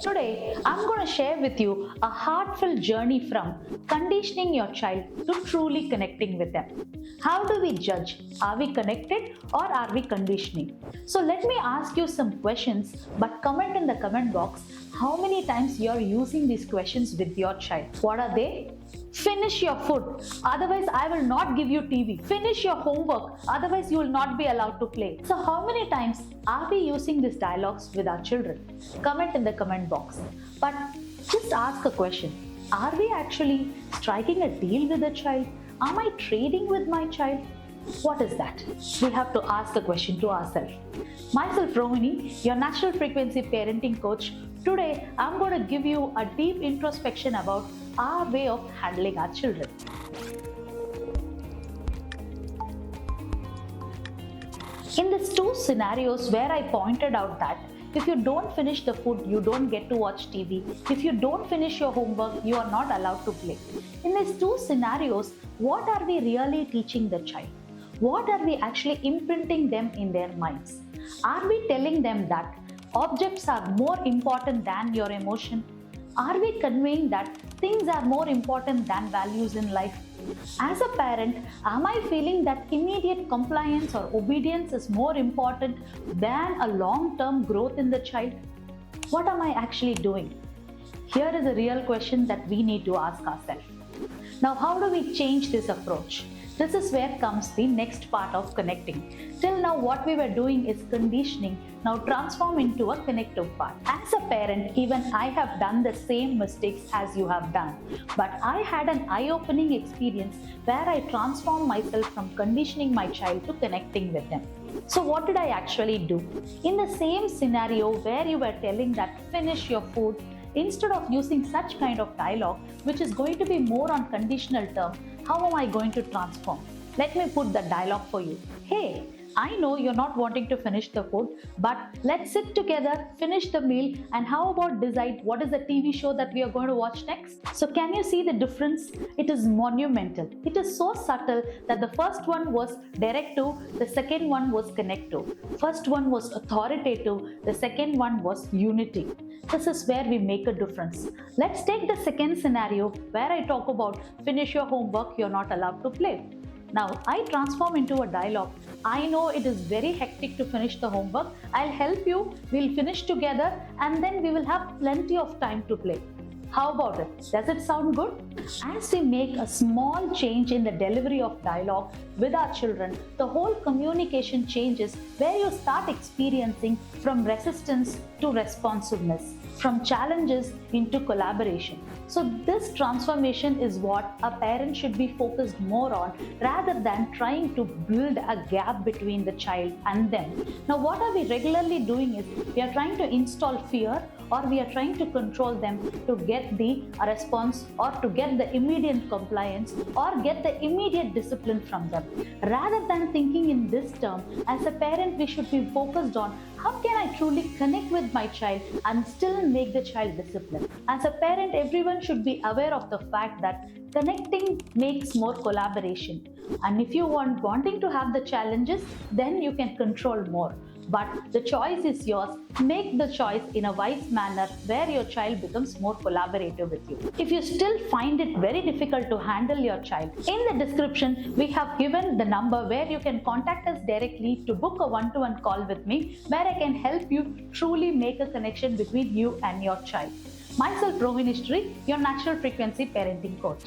Today, I'm going to share with you a heartfelt journey from conditioning your child to truly connecting with them. How do we judge? Are we connected or are we conditioning? So let me ask you some questions, but comment in the comment box how many times you're using these questions with your child. What are they? Finish your food, otherwise I will not give you TV. Finish your homework, otherwise you will not be allowed to play. So how many times are we using these dialogues with our children? Comment in the comment box. But just ask a question. Are we actually striking a deal with the child? Am I trading with my child? What is that? We have to ask a question to ourselves. Myself, Rohini, your natural frequency parenting coach. Today, I'm going to give you a deep introspection about our way of handling our children. In these two scenarios where I pointed out that if you don't finish the food, you don't get to watch TV. If you don't finish your homework, you are not allowed to play. In these two scenarios, what are we really teaching the child? What are we actually imprinting them in their minds? Are we telling them that objects are more important than your emotion? Are we conveying that things are more important than values in life? As a parent, am I feeling that immediate compliance or obedience is more important than a long-term growth in the child? What am I actually doing? Here is a real question that we need to ask ourselves. Now, how do we change this approach? This is where comes the next part of connecting. Till now, what we were doing is conditioning, now transform into a connective part. As a parent, even I have done the same mistakes as you have done. But I had an eye-opening experience where I transformed myself from conditioning my child to connecting with them. So what did I actually do? In the same scenario where you were telling that finish your food, instead of using such kind of dialogue, which is going to be more on conditional term, how am I going to transform? Let me put the dialogue for you. Hey, I know you're not wanting to finish the food, but let's sit together, finish the meal, and how about decide what is the TV show that we are going to watch next? So can you see the difference? It is monumental. It is so subtle that the first one was directive, the second one was connective. First one was authoritative, the second one was unity. This is where we make a difference. Let's take the second scenario where I talk about finish your homework, you're not allowed to play. Now, I transform into a dialogue. I know it is very hectic to finish the homework. I'll help you. We'll finish together and then we will have plenty of time to play. How about it? Does it sound good? As we make a small change in the delivery of dialogue with our children, the whole communication changes where you start experiencing from resistance to responsiveness, from challenges into collaboration. So this transformation is what a parent should be focused more on rather than trying to build a gap between the child and them. Now what are we regularly doing is we are trying to install fear or we are trying to control them to get the response or to get the immediate compliance or get the immediate discipline from them. Rather than thinking in this term, as a parent we should be focused on how can I truly connect with my child and still make the child disciplined. As a parent, everyone should be aware of the fact that connecting makes more collaboration. And if you wanting to have the challenges, then you can control more. But the choice is yours. Make the choice in a wise manner where your child becomes more collaborative with you. If you still find it very difficult to handle your child, in the description we have given the number where you can contact us directly to book a one-to-one call with me where I can help you truly make a connection between you and your child. Myself, Rohini, your natural frequency parenting coach.